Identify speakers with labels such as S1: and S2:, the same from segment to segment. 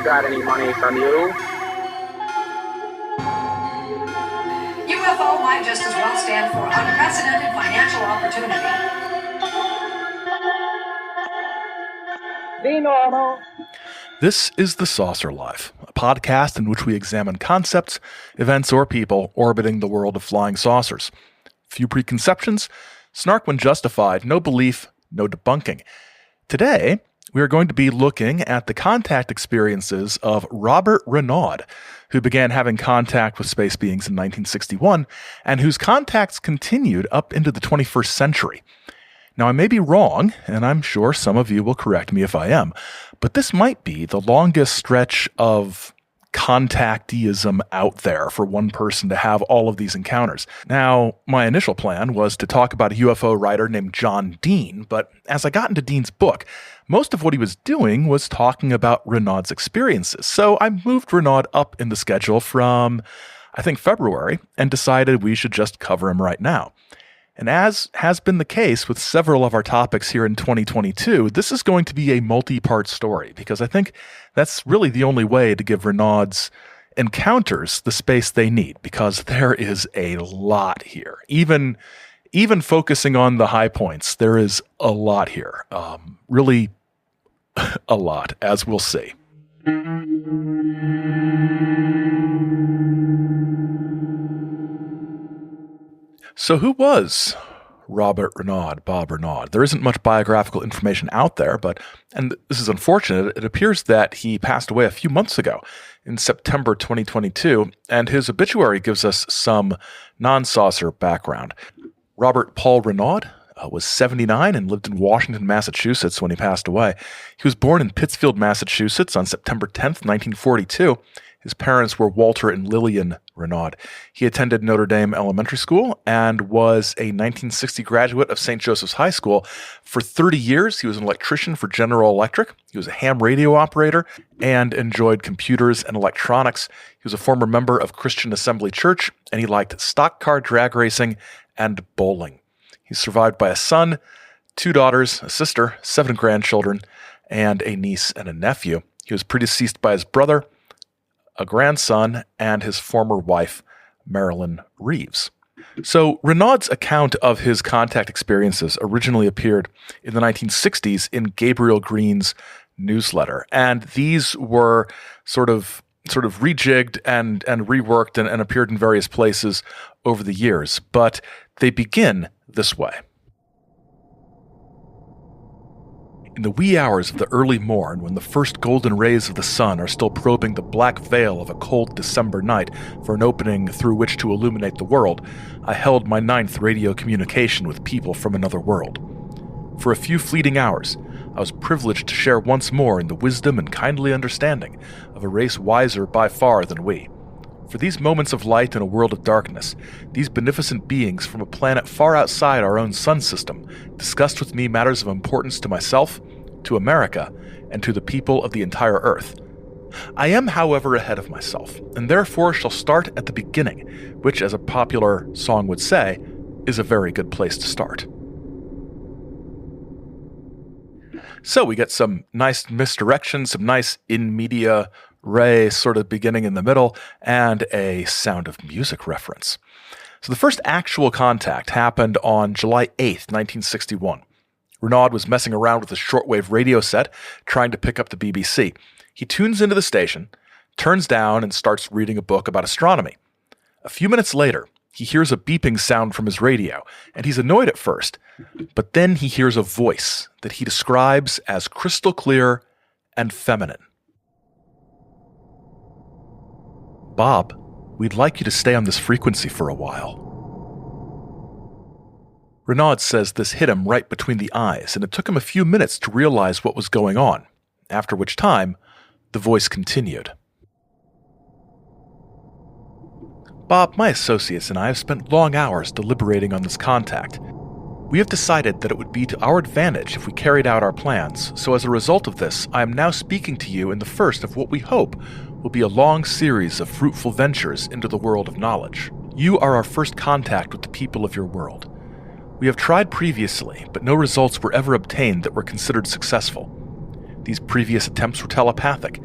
S1: got any money from you.
S2: UFO might just as well stand for unprecedented financial opportunity.
S1: Be normal.
S3: This is The Saucer Life, a podcast in which we examine concepts, events, or people orbiting the world of flying saucers. Few preconceptions, snark when justified, no belief, no debunking. Today, we are going to be looking at the contact experiences of Robert Renaud, who began having contact with space beings in 1961, and whose contacts continued up into the 21st century. Now, I may be wrong, and I'm sure some of you will correct me if I am, but this might be the longest stretch of contacteeism out there for one person to have all of these encounters. Now, my initial plan was to talk about a UFO writer named John Dean, but as I got into Dean's book, most of what he was doing was talking about Renaud's experiences. So I moved Renaud up in the schedule from, I think, February, and decided we should just cover him right now. And as has been the case with several of our topics here in 2022, this is going to be a multi-part story, because I think that's really the only way to give Renaud's encounters the space they need, because there is a lot here. Even focusing on the high points, there is a lot here. Really a lot, as we'll see. So who was Robert Renaud, Bob Renaud? There isn't much biographical information out there, and this is unfortunate, it appears that he passed away a few months ago in September 2022, and his obituary gives us some non-saucer background. Robert Paul Renaud was 79 and lived in Washington, Massachusetts when he passed away. He was born in Pittsfield, Massachusetts on September 10th, 1942. His parents were Walter and Lillian Renaud. He attended Notre Dame Elementary School and was a 1960 graduate of St. Joseph's High School. For 30 years, he was an electrician for General Electric. He was a ham radio operator and enjoyed computers and electronics. He was a former member of Christian Assembly Church, and he liked stock car drag racing and bowling. He's survived by a son, 2 daughters, a sister, 7 grandchildren, and a niece and a nephew. He was predeceased by his brother, a grandson, and his former wife, Marilyn Reeves. So Renaud's account of his contact experiences originally appeared in the 1960s in Gabriel Green's newsletter, and these were sort of rejigged and reworked and appeared in various places over the years, but they begin this way. In the wee hours of the early morn, when the first golden rays of the sun are still probing the black veil of a cold December night for an opening through which to illuminate the world, I held my 9th radio communication with people from another world. For a few fleeting hours, I was privileged to share once more in the wisdom and kindly understanding of a race wiser by far than we. For these moments of light in a world of darkness, these beneficent beings from a planet far outside our own sun system discussed with me matters of importance to myself, to America, and to the people of the entire Earth. I am, however, ahead of myself, and therefore shall start at the beginning, which, as a popular song would say, is a very good place to start. So we get some nice misdirection, some nice in media ray sort of beginning in the middle, and a Sound of Music reference. So the first actual contact happened on July 8th, 1961. Renaud was messing around with a shortwave radio set, trying to pick up the BBC. He tunes into the station, turns down, and starts reading a book about astronomy. A few minutes later, he hears a beeping sound from his radio, and he's annoyed at first, but then he hears a voice that he describes as crystal clear and feminine. "Bob, we'd like you to stay on this frequency for a while." Renaud says this hit him right between the eyes, and it took him a few minutes to realize what was going on, after which time the voice continued. "Bob, my associates and I have spent long hours deliberating on this contact. We have decided that it would be to our advantage if we carried out our plans, so as a result of this, I am now speaking to you in the first of what we hope will be a long series of fruitful ventures into the world of knowledge. You are our first contact with the people of your world. We have tried previously, but no results were ever obtained that were considered successful. These previous attempts were telepathic.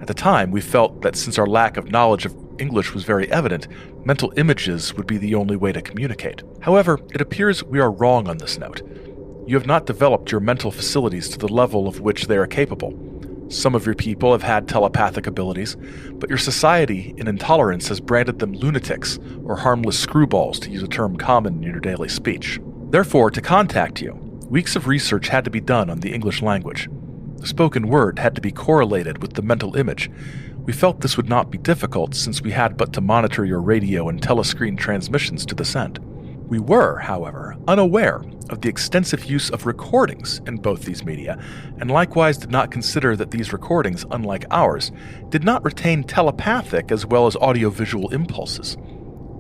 S3: At the time, we felt that since our lack of knowledge of English was very evident, mental images would be the only way to communicate. However, it appears we are wrong on this note. You have not developed your mental facilities to the level of which they are capable. Some of your people have had telepathic abilities, but your society in intolerance has branded them lunatics or harmless screwballs, to use a term common in your daily speech. Therefore, to contact you, weeks of research had to be done on the English language. The spoken word had to be correlated with the mental image. We felt this would not be difficult since we had but to monitor your radio and telescreen transmissions to this end. We were, however, unaware of the extensive use of recordings in both these media, and likewise did not consider that these recordings, unlike ours, did not retain telepathic as well as audiovisual impulses.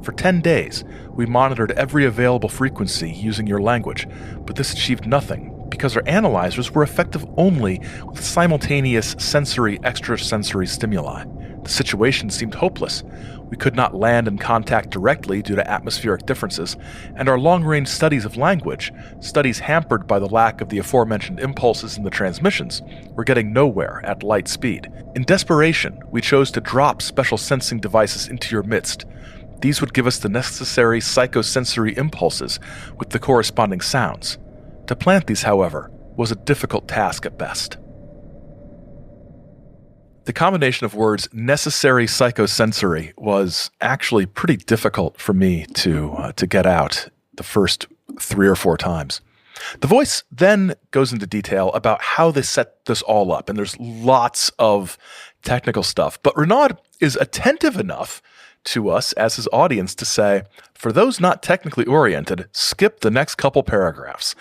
S3: For 10 days, we monitored every available frequency using your language, but this achieved nothing because our analyzers were effective only with simultaneous sensory-extrasensory stimuli. The situation seemed hopeless. We could not land and contact directly due to atmospheric differences, and our long-range studies of language, studies hampered by the lack of the aforementioned impulses in the transmissions, were getting nowhere at light speed. In desperation, we chose to drop special sensing devices into your midst. These would give us the necessary psychosensory impulses with the corresponding sounds. To plant these, however, was a difficult task at best. The combination of words necessary psychosensory was actually pretty difficult for me to get out the first 3 or 4 times. The voice then goes into detail about how they set this all up, and there's lots of technical stuff. But Renaud is attentive enough to us as his audience to say, for those not technically oriented, skip the next couple paragraphs.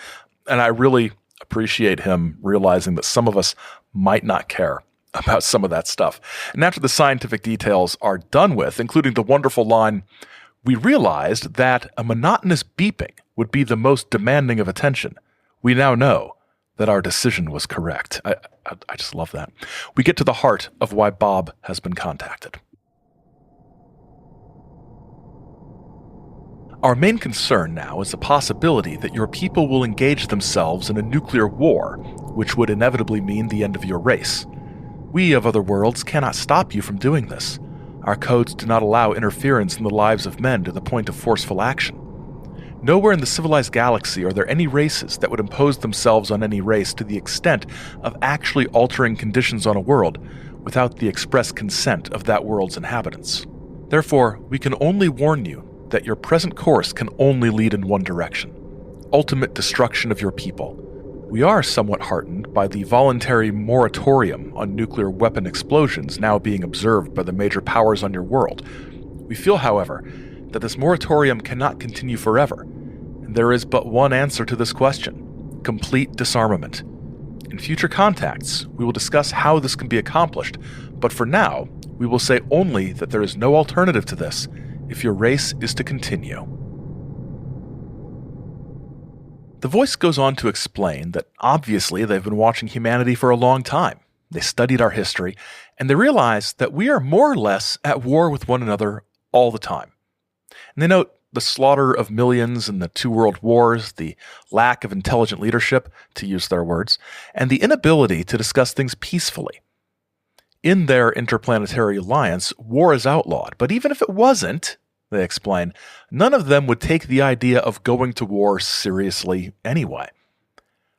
S3: And I really appreciate him realizing that some of us might not care about some of that stuff. And after the scientific details are done with, including the wonderful line, we realized that a monotonous beeping would be the most demanding of attention. We now know that our decision was correct. I just love that. We get to the heart of why Bob has been contacted. Our main concern now is the possibility that your people will engage themselves in a nuclear war, which would inevitably mean the end of your race. We of other worlds cannot stop you from doing this. Our codes do not allow interference in the lives of men to the point of forceful action. Nowhere in the civilized galaxy are there any races that would impose themselves on any race to the extent of actually altering conditions on a world without the express consent of that world's inhabitants. Therefore, we can only warn you that your present course can only lead in one direction: ultimate destruction of your people. We are somewhat heartened by the voluntary moratorium on nuclear weapon explosions now being observed by the major powers on your world. We feel, however, that this moratorium cannot continue forever, and there is but one answer to this question: complete disarmament. In future contacts, we will discuss how this can be accomplished, but for now, we will say only that there is no alternative to this if your race is to continue. The voice goes on to explain that obviously they've been watching humanity for a long time. They studied our history, and they realized that we are more or less at war with one another all the time. And they note the slaughter of millions in the 2 world wars, the lack of intelligent leadership, to use their words, and the inability to discuss things peacefully. In their interplanetary alliance, war is outlawed, but even if it wasn't, they explain, none of them would take the idea of going to war seriously anyway.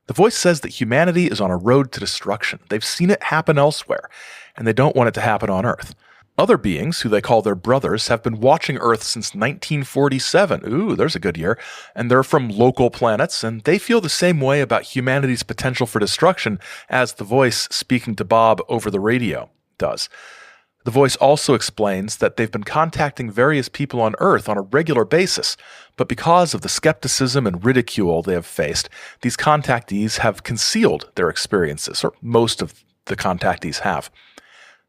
S3: The voice says that humanity is on a road to destruction. They've seen it happen elsewhere, and they don't want it to happen on Earth. Other beings, who they call their brothers, have been watching Earth since 1947. Ooh, there's a good year. And they're from local planets, and they feel the same way about humanity's potential for destruction as the voice speaking to Bob over the radio does. The voice also explains that they've been contacting various people on Earth on a regular basis, but because of the skepticism and ridicule they have faced, these contactees have concealed their experiences, or most of the contactees have.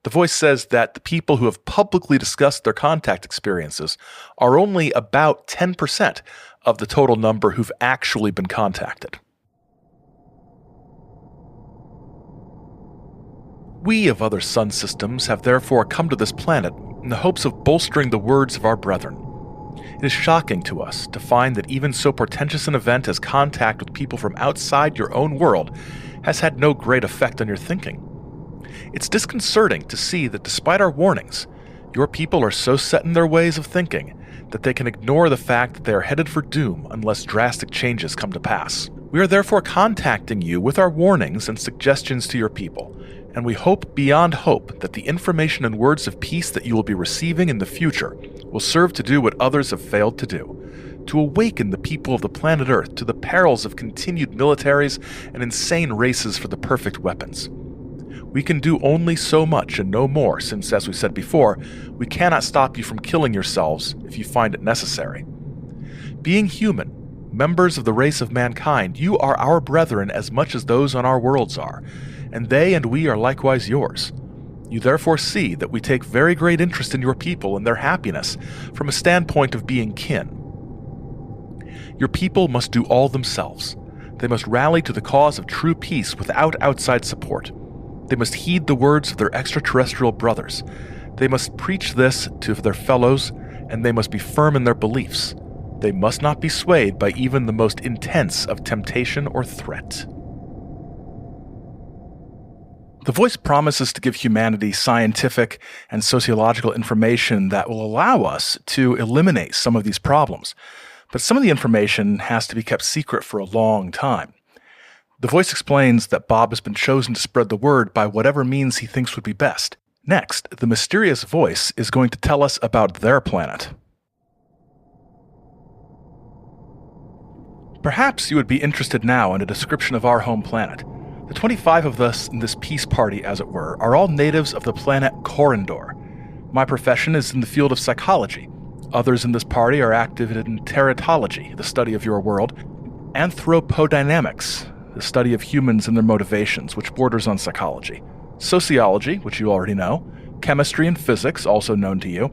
S3: The voice says that the people who have publicly discussed their contact experiences are only about 10% of the total number who've actually been contacted. We of other sun systems have therefore come to this planet in the hopes of bolstering the words of our brethren. It is shocking to us to find that even so portentous an event as contact with people from outside your own world has had no great effect on your thinking. It's disconcerting to see that despite our warnings, your people are so set in their ways of thinking that they can ignore the fact that they are headed for doom unless drastic changes come to pass. We are therefore contacting you with our warnings and suggestions to your people, and we hope beyond hope that the information and words of peace that you will be receiving in the future will serve to do what others have failed to do, to awaken the people of the planet Earth to the perils of continued militaries and insane races for the perfect weapons. We can do only so much and no more since, as we said before, we cannot stop you from killing yourselves if you find it necessary. Being human, members of the race of mankind, you are our brethren as much as those on our worlds are, and they and we are likewise yours. You therefore see that we take very great interest in your people and their happiness from a standpoint of being kin. Your people must do all themselves. They must rally to the cause of true peace without outside support. They must heed the words of their extraterrestrial brothers. They must preach this to their fellows, and they must be firm in their beliefs. They must not be swayed by even the most intense of temptation or threat. The voice promises to give humanity scientific and sociological information that will allow us to eliminate some of these problems. But some of the information has to be kept secret for a long time. The voice explains that Bob has been chosen to spread the word by whatever means he thinks would be best. Next, the mysterious voice is going to tell us about their planet. Perhaps you would be interested now in a description of our home planet. The 25 of us in this peace party, as it were, are all natives of the planet Corindor. My profession is in the field of psychology. Others in this party are active in teratology, the study of your world, anthropodynamics, the study of humans and their motivations, which borders on psychology, sociology, which you already know, chemistry and physics, also known to you,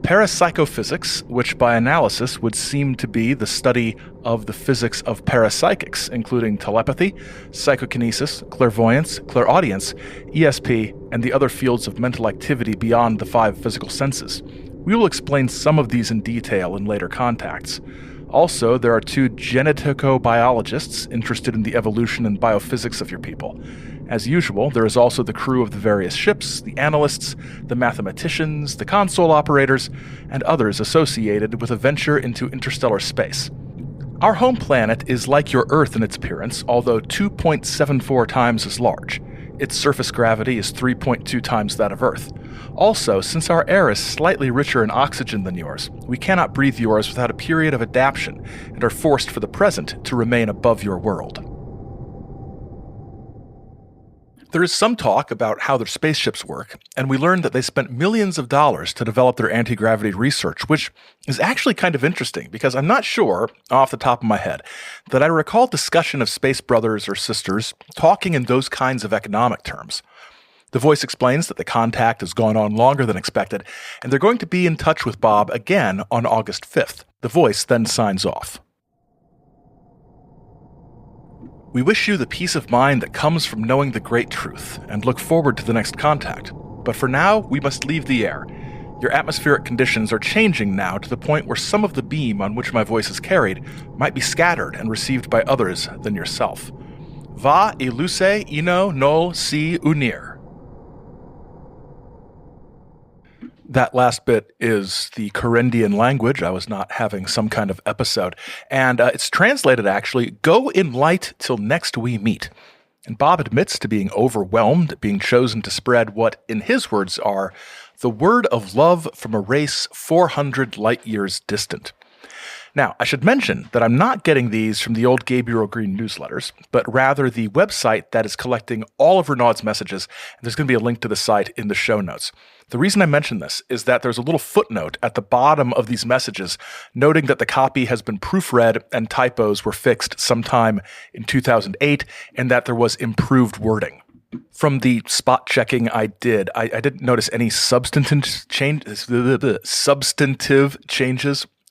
S3: parapsychophysics, which by analysis would seem to be the study of the physics of parapsychics, including telepathy, psychokinesis, clairvoyance, clairaudience, ESP, and the other fields of mental activity beyond the 5 physical senses. We will explain some of these in detail in later contacts. Also, there are 2 genetico-biologists interested in the evolution and biophysics of your people. As usual, there is also the crew of the various ships, the analysts, the mathematicians, the console operators, and others associated with a venture into interstellar space. Our home planet is like your Earth in its appearance, although 2.74 times as large. Its surface gravity is 3.2 times that of Earth. Also, since our air is slightly richer in oxygen than yours, we cannot breathe yours without a period of adaptation and are forced for the present to remain above your world. There is some talk about how their spaceships work, and we learned that they spent millions of dollars to develop their anti-gravity research, which is actually kind of interesting because I'm not sure, off the top of my head, that I recall discussion of space brothers or sisters talking in those kinds of economic terms. The voice explains that the contact has gone on longer than expected, and they're going to be in touch with Bob again on August 5th. The voice then signs off. We wish you the peace of mind that comes from knowing the great truth, and look forward to the next contact. But for now, we must leave the air. Your atmospheric conditions are changing now to the point where some of the beam on which my voice is carried might be scattered and received by others than yourself. Va e luce ino nol si unir. That last bit is the Corindian language. I was not having some kind of episode. And it's translated, actually, go in light till next we meet. And Bob admits to being overwhelmed at being chosen to spread what, in his words, are the word of love from a race 400 light years distant. Now, I should mention that I'm not getting these from the old Gabriel Green newsletters, but rather the website that is collecting all of Renaud's messages, and there's going to be a link to the site in the show notes. The reason I mention this is that there's a little footnote at the bottom of these messages noting that the copy has been proofread and typos were fixed sometime in 2008, and that there was improved wording. From the spot checking I did, I didn't notice any substantive changes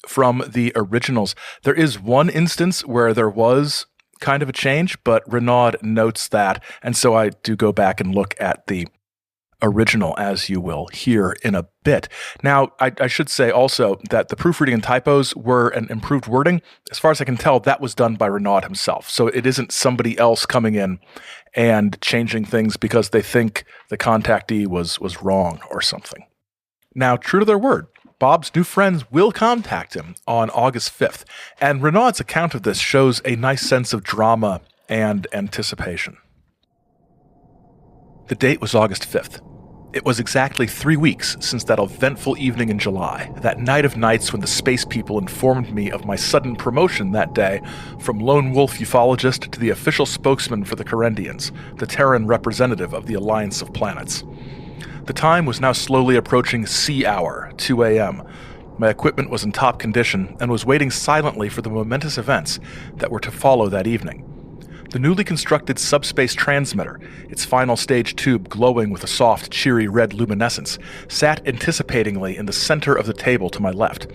S3: from the originals. There is one instance where there was kind of a change, but Renaud notes that, and so I do go back and look at the original, as you will hear in a bit. Now, I should say also that the proofreading and typos were an improved wording. As far as I can tell, that was done by Renaud himself. So it isn't somebody else coming in and changing things because they think the contactee was wrong or something. Now, true to their word, Bob's new friends will contact him on August 5th, and Renaud's account of this shows a nice sense of drama and anticipation. The date was August 5th. It was exactly 3 weeks since that eventful evening in July, that night of nights when the space people informed me of my sudden promotion that day from lone wolf ufologist to the official spokesman for the Corendians, the Terran representative of the Alliance of Planets. The time was now slowly approaching sea hour, 2 a.m. My equipment was in top condition and was waiting silently for the momentous events that were to follow that evening. The newly constructed subspace transmitter, its final stage tube glowing with a soft, cheery red luminescence, sat anticipatingly in the center of the table to my left.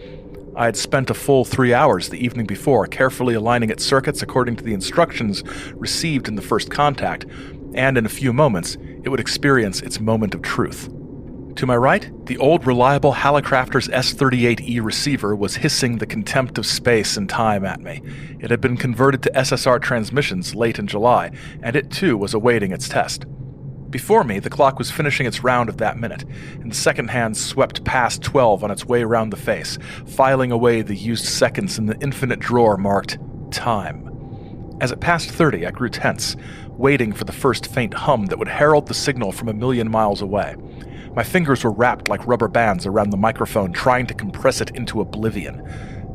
S3: I had spent a full 3 hours the evening before carefully aligning its circuits according to the instructions received in the first contact, and in a few moments, it would experience its moment of truth. To my right, the old reliable Hallicrafter's S-38E receiver was hissing the contempt of space and time at me. It had been converted to SSR transmissions late in July, and it too was awaiting its test. Before me, the clock was finishing its round of that minute, and the second hand swept past 12 on its way round the face, filing away the used seconds in the infinite drawer marked time. As it passed 30, I grew tense, waiting for the first faint hum that would herald the signal from a million miles away. My fingers were wrapped like rubber bands around the microphone, trying to compress it into oblivion.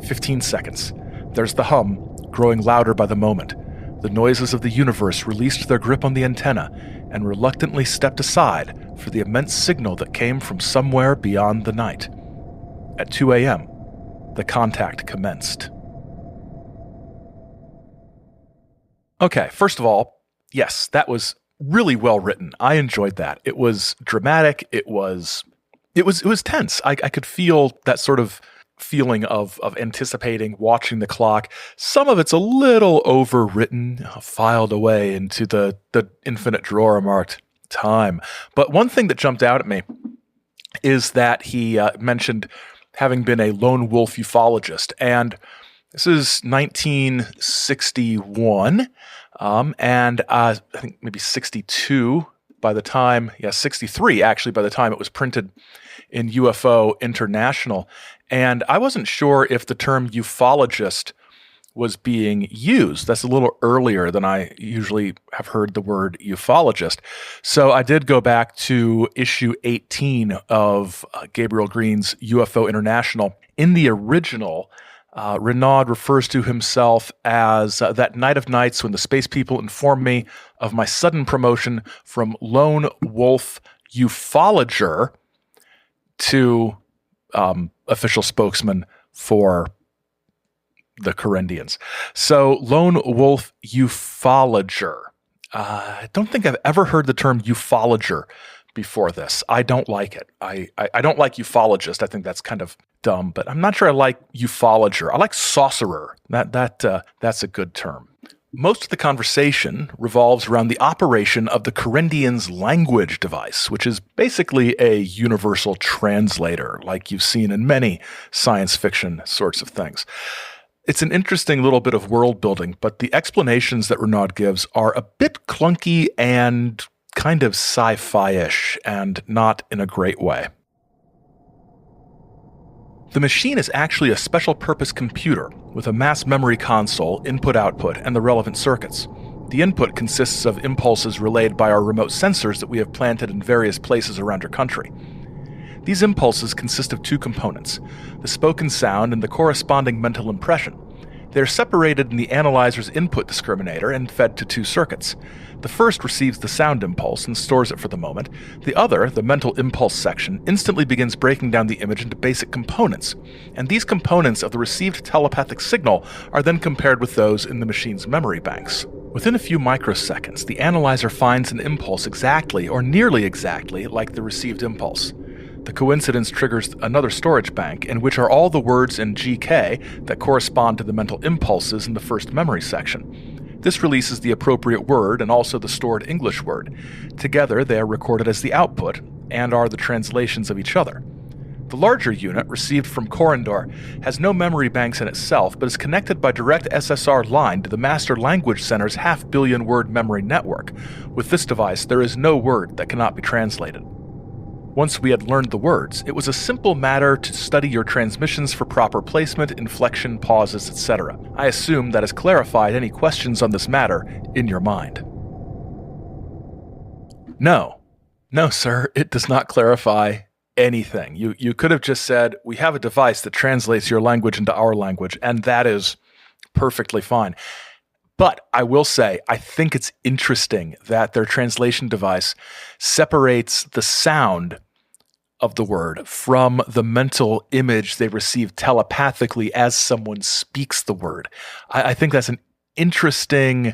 S3: 15 seconds. There's the hum, growing louder by the moment. The noises of the universe released their grip on the antenna and reluctantly stepped aside for the immense signal that came from somewhere beyond the night. At 2 a.m., the contact commenced. Okay, first of all, yes, that was really well written. I enjoyed that. It was dramatic. It was tense. I could feel that sort of feeling of anticipating, watching the clock. Some of it's a little overwritten, filed away into the infinite drawer marked time. But one thing that jumped out at me is that he mentioned having been a lone wolf ufologist, and this is 1961. And I think maybe 62 by the time, 63 actually by the time it was printed in UFO International. And I wasn't sure if the term ufologist was being used. That's a little earlier than I usually have heard the word ufologist. So I did go back to issue 18 of Gabriel Green's UFO International. In the original, Renaud refers to himself as that night of nights when the space people informed me of my sudden promotion from lone wolf ufologer to official spokesman for the Corendians. So lone wolf ufologer. I don't think I've ever heard the term ufologer before this. I don't like it. I don't like ufologist. I think that's kind of dumb, but I'm not sure I like ufologer. I like sorcerer. That's a good term. Most of the conversation revolves around the operation of the Corendians' language device, which is basically a universal translator, like you've seen in many science fiction sorts of things. It's an interesting little bit of world building, but the explanations that Renaud gives are a bit clunky and kind of sci-fi-ish, and not in a great way. The machine is actually a special-purpose computer with a mass memory console, input-output, and the relevant circuits. The input consists of impulses relayed by our remote sensors that we have planted in various places around our country. These impulses consist of two components, the spoken sound and the corresponding mental impression. They are separated in the analyzer's input discriminator and fed to two circuits. The first receives the sound impulse and stores it for the moment. The other, the mental impulse section, instantly begins breaking down the image into basic components, and these components of the received telepathic signal are then compared with those in the machine's memory banks. Within a few microseconds, the analyzer finds an impulse exactly or nearly exactly like the received impulse. The coincidence triggers another storage bank in which are all the words in GK that correspond to the mental impulses in the first memory section. This releases the appropriate word and also the stored English word. Together, they are recorded as the output, and are the translations of each other. The larger unit, received from Corridor, has no memory banks in itself, but is connected by direct SSR line to the Master Language Center's half-billion-word memory network. With this device, there is no word that cannot be translated. Once we had learned the words, it was a simple matter to study your transmissions for proper placement, inflection, pauses, etc. I assume that has clarified any questions on this matter in your mind. No, sir, it does not clarify anything. You could have just said, we have a device that translates your language into our language, and that is perfectly fine. But I will say, I think it's interesting that their translation device separates the sound of the word from the mental image they receive telepathically as someone speaks the word. I think that's an interesting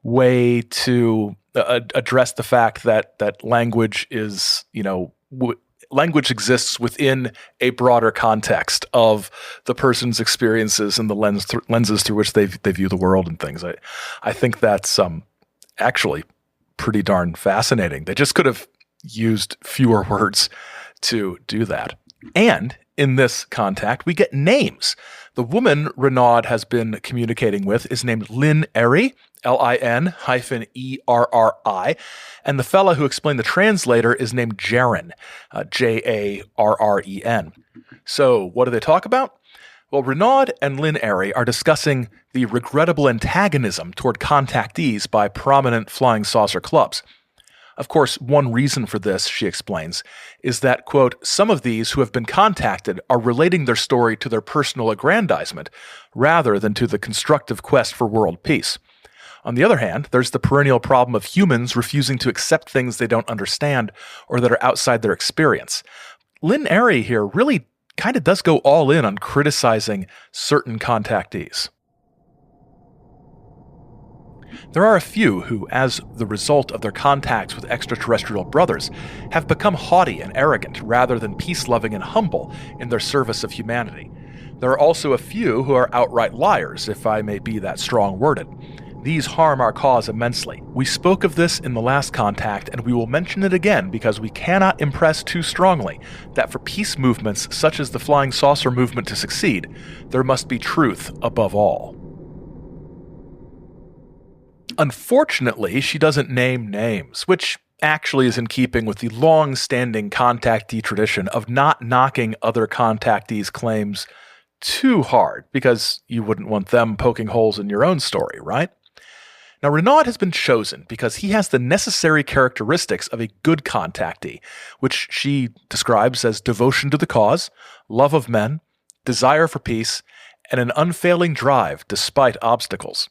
S3: way to address the fact that language is, language exists within a broader context of the person's experiences and the lenses through which they view the world and things. I think that's actually pretty darn fascinating. They just could have used fewer words to do that. And in this contact, we get names. The woman Renaud has been communicating with is named Lynn Erry, Lin-Erri, and the fella who explained the translator is named Jarren, Jarren. So what do they talk about? Well, Renaud and Lynn Erry are discussing the regrettable antagonism toward contactees by prominent flying saucer clubs. Of course, one reason for this, she explains, is that, quote, some of these who have been contacted are relating their story to their personal aggrandizement rather than to the constructive quest for world peace. On the other hand, there's the perennial problem of humans refusing to accept things they don't understand or that are outside their experience. Lynn Erry here really kind of does go all in on criticizing certain contactees. There are a few who, as the result of their contacts with extraterrestrial brothers, have become haughty and arrogant rather than peace-loving and humble in their service of humanity. There are also a few who are outright liars, if I may be that strong-worded. These harm our cause immensely. We spoke of this in the last contact, and we will mention it again because we cannot impress too strongly that for peace movements such as the flying saucer movement to succeed, there must be truth above all. Unfortunately, she doesn't name names, which actually is in keeping with the long-standing contactee tradition of not knocking other contactees' claims too hard, because you wouldn't want them poking holes in your own story, right? Now, Renaud has been chosen because he has the necessary characteristics of a good contactee, which she describes as devotion to the cause, love of men, desire for peace, and an unfailing drive despite obstacles.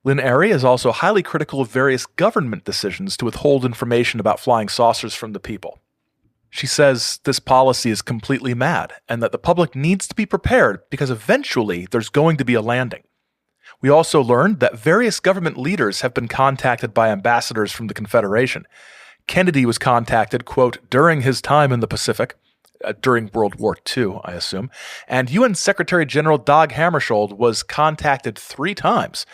S3: Lynn Erry is also highly critical of various government decisions to withhold information about flying saucers from the people. She says this policy is completely mad and that the public needs to be prepared because eventually there's going to be a landing. We also learned that various government leaders have been contacted by ambassadors from the Confederation. Kennedy was contacted, quote, during his time in the Pacific, during World War II, I assume, and UN Secretary General Dag Hammarskjöld was contacted 3 times.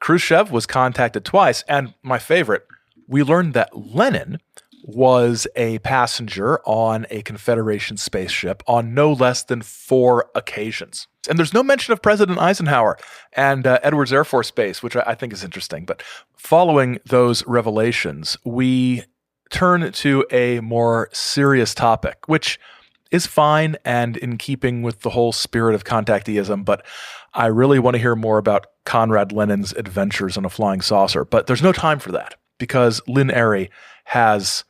S3: Khrushchev was contacted twice, and my favorite, we learned that Lenin was a passenger on a Confederation spaceship on no less than 4 occasions. And there's no mention of President Eisenhower and Edwards Air Force Base, which I think is interesting. But following those revelations, we turn to a more serious topic, which is fine and in keeping with the whole spirit of contacteeism, but I really want to hear more about Konrad Lenin's adventures on a flying saucer. But there's no time for that, because Lynn Erry has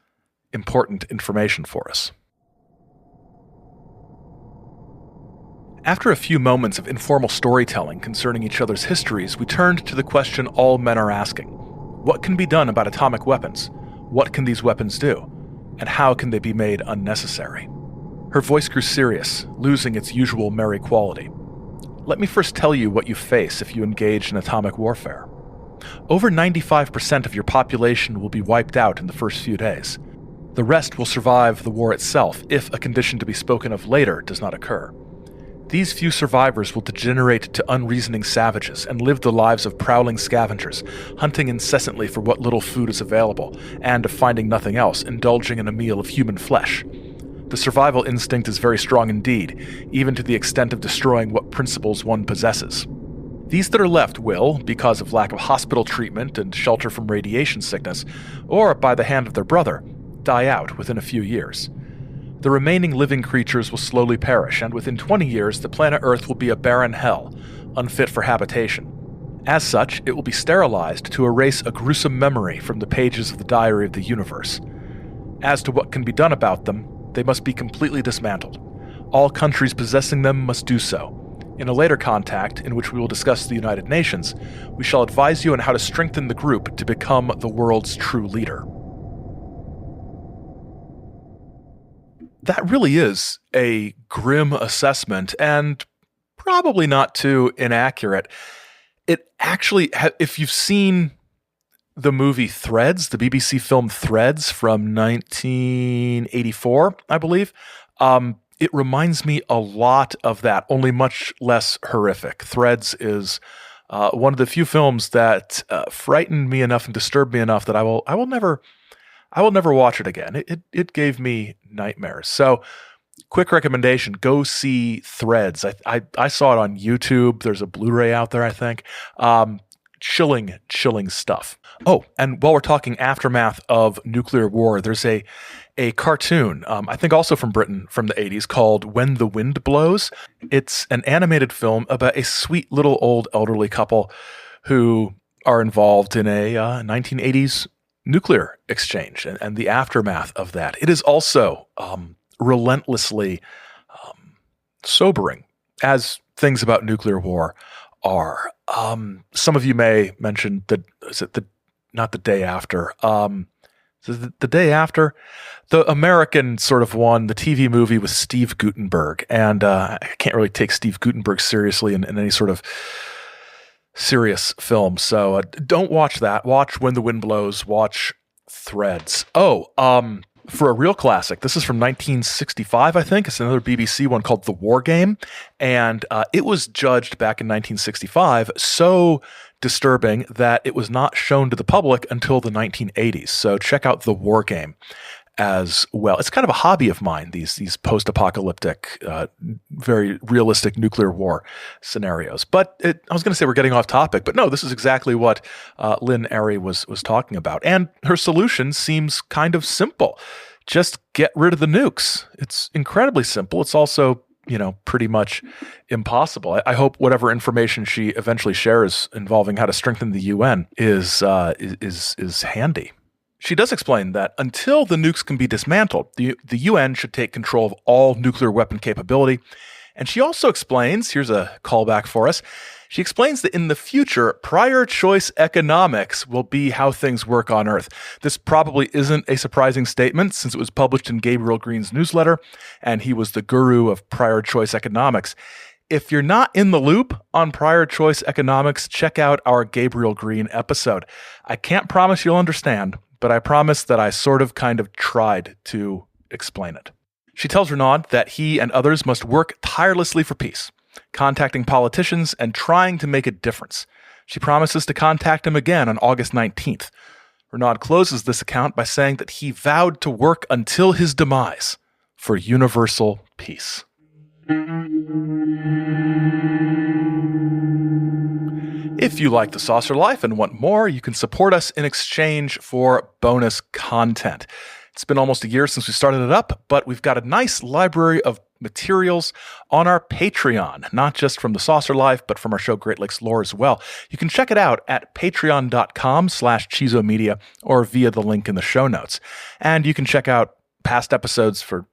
S3: important information for us. After a few moments of informal storytelling concerning each other's histories, we turned to the question all men are asking. What can be done about atomic weapons? What can these weapons do? And how can they be made unnecessary? Her voice grew serious, losing its usual merry quality. Let me first tell you what you face if you engage in atomic warfare. Over 95% of your population will be wiped out in the first few days. The rest will survive the war itself if a condition to be spoken of later does not occur. These few survivors will degenerate to unreasoning savages and live the lives of prowling scavengers, hunting incessantly for what little food is available, and, if finding nothing else, indulging in a meal of human flesh. The survival instinct is very strong indeed, even to the extent of destroying what principles one possesses. These that are left will, because of lack of hospital treatment and shelter from radiation sickness, or by the hand of their brother, die out within a few years. The remaining living creatures will slowly perish, and within 20 years the planet Earth will be a barren hell, unfit for habitation. As such, it will be sterilized to erase a gruesome memory from the pages of the diary of the universe. As to what can be done about them, they must be completely dismantled. All countries possessing them must do so. In a later contact, in which we will discuss the United Nations, we shall advise you on how to strengthen the group to become the world's true leader. That really is a grim assessment, and probably not too inaccurate. It actually, if you've seen the movie Threads, the BBC film Threads from 1984, I believe, it reminds me a lot of that, only much less horrific. Threads is one of the few films that frightened me enough and disturbed me enough that I will never watch it again. It gave me nightmares. So, quick recommendation: go see Threads. I saw it on YouTube. There's a Blu-ray out there, I think. Chilling stuff. Oh, and while we're talking aftermath of nuclear war, there's a cartoon, I think also from Britain, from the 80s, called When the Wind Blows. It's an animated film about a sweet little old elderly couple who are involved in a 1980s nuclear exchange and the aftermath of that. It is also relentlessly sobering, as things about nuclear war are. Some of you may mention not the day after. The day after, the American sort of one, the TV movie with Steve Guttenberg, and I can't really take Steve Guttenberg seriously in any sort of serious film, so don't watch that. Watch When the Wind Blows. Watch Threads. Oh, for a real classic, this is from 1965, I think. It's another BBC one called The War Game, and it was judged back in 1965 so disturbing that it was not shown to the public until the 1980s. So check out The War Game as well. It's kind of a hobby of mine, these post-apocalyptic, very realistic nuclear war scenarios. But I was going to say we're getting off topic, but no, this is exactly what Lynn Airy was talking about. And her solution seems kind of simple. Just get rid of the nukes. It's incredibly simple. It's also, pretty much impossible. I hope whatever information she eventually shares involving how to strengthen the UN is handy. She does explain that until the nukes can be dismantled, the UN should take control of all nuclear weapon capability. And she also explains, here's a callback for us, she explains that in the future, prior choice economics will be how things work on Earth. This probably isn't a surprising statement since it was published in Gabriel Green's newsletter, and he was the guru of prior choice economics. If you're not in the loop on prior choice economics, check out our Gabriel Green episode. I can't promise you'll understand, but I promise that I sort of kind of tried to explain it. She tells Renaud that he and others must work tirelessly for peace, contacting politicians and trying to make a difference. She promises to contact him again on August 19th. Renaud closes this account by saying that he vowed to work until his demise for universal peace. If you like The Saucer Life and want more, you can support us in exchange for bonus content. It's been almost a year since we started it up, but we've got a nice library of materials on our Patreon, not just from The Saucer Life, but from our show Great Lakes Lore as well. You can check it out at patreon.com/chizomedia or via the link in the show notes. And you can check out past episodes for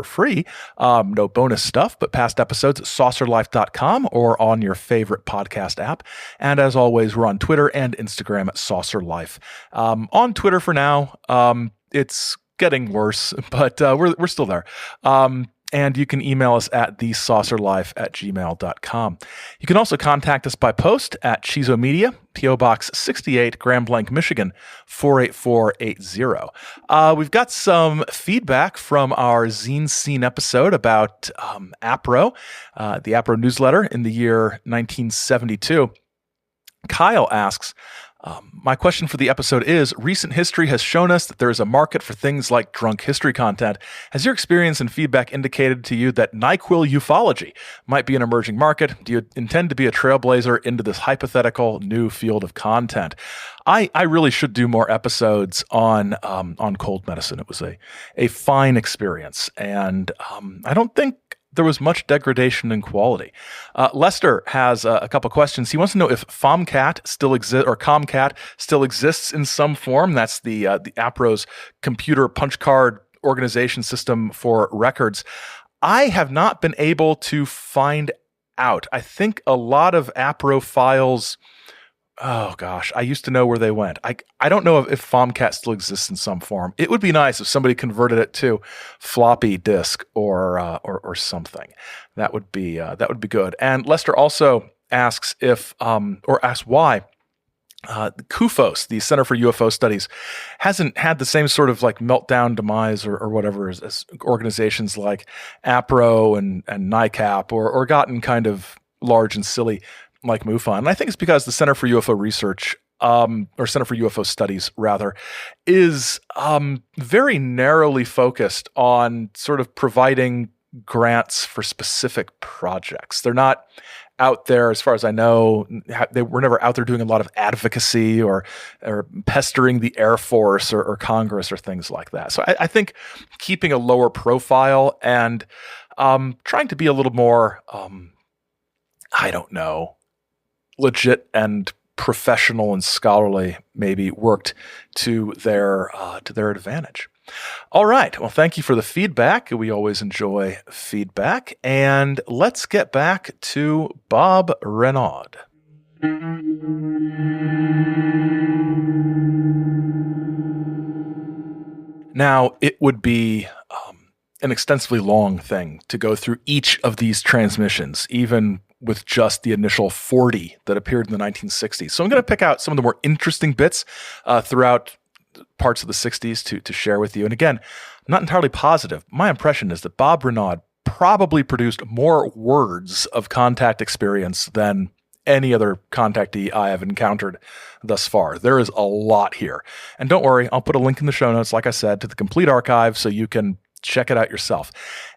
S3: free. No bonus stuff, but past episodes at saucerlife.com or on your favorite podcast app. And as always, we're on Twitter and Instagram at saucerlife. On Twitter for now, it's getting worse, but we're still there. And you can email us at thesaucerlife@gmail.com. You can also contact us by post at Chizo Media, P.O. Box 68, Grand Blanc, Michigan, 48480. We've got some feedback from our Zine Scene episode about APRO, the APRO newsletter in the year 1972. Kyle asks, my question for the episode is, recent history has shown us that there is a market for things like drunk history content. Has your experience and feedback indicated to you that NyQuil ufology might be an emerging market? Do you intend to be a trailblazer into this hypothetical new field of content? I really should do more episodes on cold medicine. It was a fine experience, and I don't think there was much degradation in quality. Lester has a couple questions. He wants to know if FOMCAT still exists, or COMCAT still exists in some form. That's the APRO's computer punch card organization system for records. I have not been able to find out. I think a lot of APRO files, oh gosh, I used to know where they went. I don't know if FOMCAT still exists in some form. It would be nice if somebody converted it to floppy disk or something. That would be good. And Lester also asks asks why CUFOS, the Center for UFO Studies, hasn't had the same sort of like meltdown demise or whatever as organizations like APRO and NICAP or gotten kind of large and silly like MUFON. And I think it's because the Center for UFO Research, or Center for UFO Studies, rather, is very narrowly focused on sort of providing grants for specific projects. They're not out there, as far as I know, they were never out there doing a lot of advocacy or pestering the Air Force or Congress or things like that. So I think keeping a lower profile and trying to be a little more, I don't know, legit and professional and scholarly maybe worked to their advantage. All right. Well, thank you for the feedback. We always enjoy feedback. And let's get back to Bob Renaud. Now, it would be an extensively long thing to go through each of these transmissions, even with just the initial 40 that appeared in the 1960s. So I'm going to pick out some of the more interesting bits throughout parts of the 60s to share with you. And again, I'm not entirely positive. My impression is that Bob Renaud probably produced more words of contact experience than any other contactee I have encountered thus far. There is a lot here. And don't worry, I'll put a link in the show notes, like I said, to the complete archive so you can check it out yourself.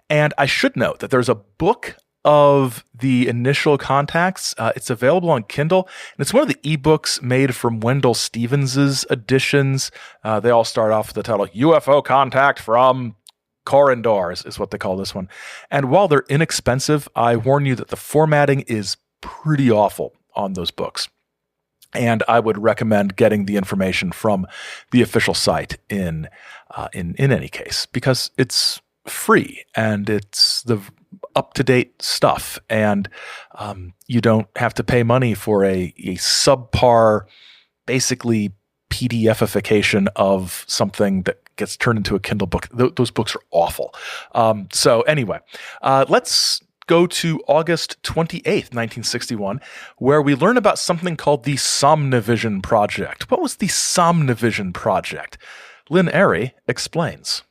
S3: And I should note that there's a book of the initial contacts. It's available on Kindle, and it's one of the ebooks made from Wendell Stevens's editions. They all start off with the title UFO Contact from Corridors is what they call this one. And while they're inexpensive, I warn you that the formatting is pretty awful on those books. And I would recommend getting the information from the official site in any case, because it's free and it's the up-to-date stuff, and you don't have to pay money for a subpar, basically PDF-ification of something that gets turned into a Kindle book. Those books are awful. So anyway, let's go to August 28th, 1961, where we learn about something called the Somnivision Project. What was the Somnivision Project? Lynn Airy explains.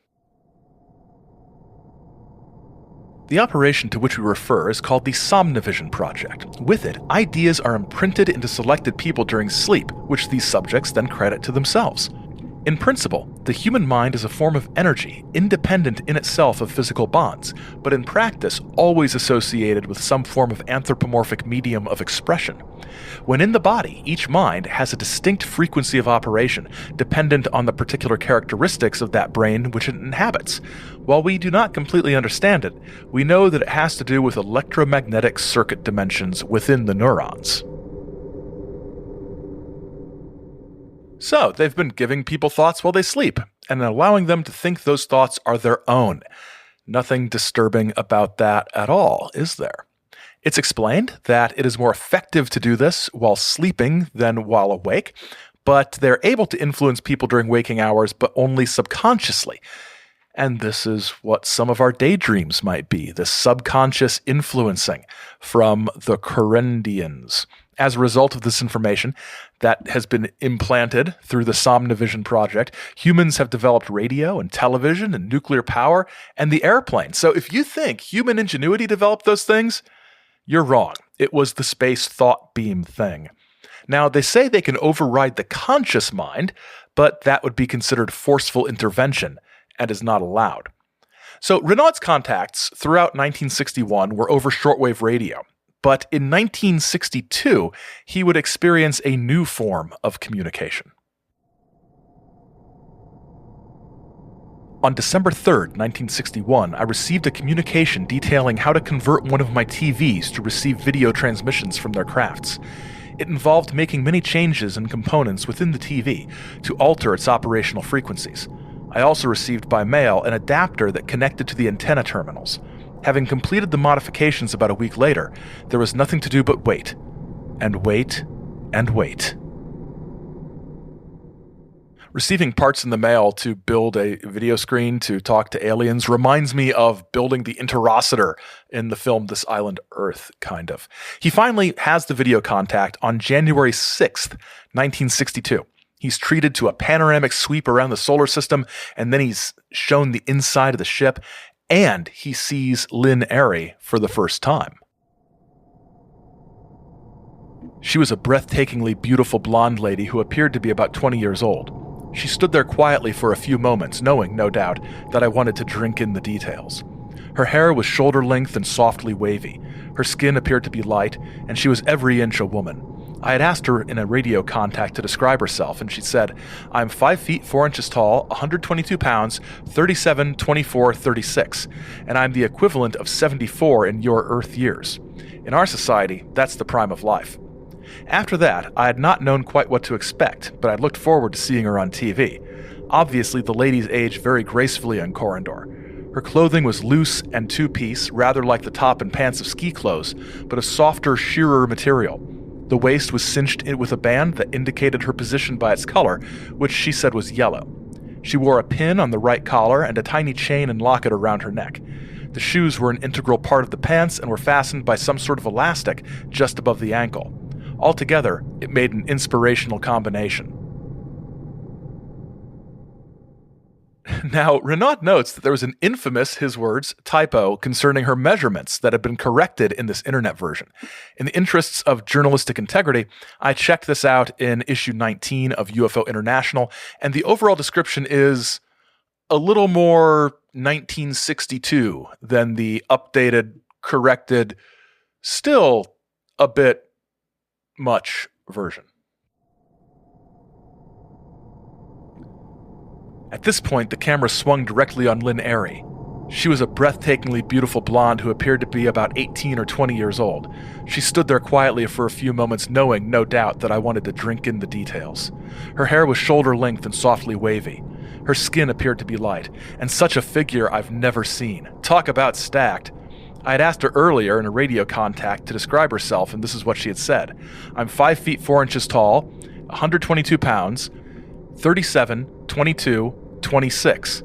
S3: The operation to which we refer is called the Somnivision Project. With it, ideas are imprinted into selected people during sleep, which these subjects then credit to themselves. In principle, the human mind is a form of energy, independent in itself of physical bonds, but in practice always associated with some form of anthropomorphic medium of expression. When in the body, each mind has a distinct frequency of operation, dependent on the particular characteristics of that brain which it inhabits. While we do not completely understand it, we know that it has to do with electromagnetic circuit dimensions within the neurons. So, they've been giving people thoughts while they sleep, and allowing them to think those thoughts are their own. Nothing disturbing about that at all, is there? It's explained that it is more effective to do this while sleeping than while awake, but they're able to influence people during waking hours, but only subconsciously. And this is what some of our daydreams might be, the subconscious influencing from the Corendians. As a result of this information that has been implanted through the Somnovision project, humans have developed radio and television and nuclear power and the airplane. So if you think human ingenuity developed those things, you're wrong. It was the space thought beam thing. Now, they say they can override the conscious mind, but that would be considered forceful intervention and is not allowed. So Renaud's contacts throughout 1961 were over shortwave radio. But in 1962, he would experience a new form of communication. On December 3rd, 1961, I received a communication detailing how to convert one of my TVs to receive video transmissions from their crafts. It involved making many changes and components within the TV to alter its operational frequencies. I also received by mail an adapter that connected to the antenna terminals. Having completed the modifications about a week later, there was nothing to do but wait, and wait, and wait. Receiving parts in the mail to build a video screen to talk to aliens reminds me of building the interocitor in the film This Island Earth, kind of. He finally has the video contact on January 6th, 1962. He's treated to a panoramic sweep around the solar system, and then he's shown the inside of the ship, and he sees Lynn Airy for the first time. She was a breathtakingly beautiful blonde lady who appeared to be about 20 years old. She stood there quietly for a few moments, knowing, no doubt, that I wanted to drink in the details. Her hair was shoulder length and softly wavy. Her skin appeared to be light, and she was every inch a woman. I had asked her in a radio contact to describe herself, and she said, "I'm 5 feet 4 inches tall, 122 pounds, 37, 24, 36, and I'm the equivalent of 74 in your Earth years. In our society, that's the prime of life." After that, I had not known quite what to expect, but I looked forward to seeing her on TV. Obviously, the ladies aged very gracefully on Corridor. Her clothing was loose and two-piece, rather like the top and pants of ski clothes, but of softer, sheerer material. The waist was cinched in with a band that indicated her position by its color, which she said was yellow. She wore a pin on the right collar and a tiny chain and locket around her neck. The shoes were an integral part of the pants and were fastened by some sort of elastic just above the ankle. Altogether, it made an inspirational combination. Now, Renaud notes that there was an infamous, his words, typo concerning her measurements that had been corrected in this internet version. In the interests of journalistic integrity, I checked this out in issue 19 of UFO International, and the overall description is a little more 1962 than the updated, corrected, still a bit much version. At this point, the camera swung directly on Lynn Airy. She was a breathtakingly beautiful blonde who appeared to be about 18 or 20 years old. She stood there quietly for a few moments, knowing, no doubt, that I wanted to drink in the details. Her hair was shoulder length and softly wavy. Her skin appeared to be light, and such a figure I've never seen. Talk about stacked. I had asked her earlier in a radio contact to describe herself, and this is what she had said. "I'm 5 feet 4 inches tall, 122 pounds, 37, 22, 26.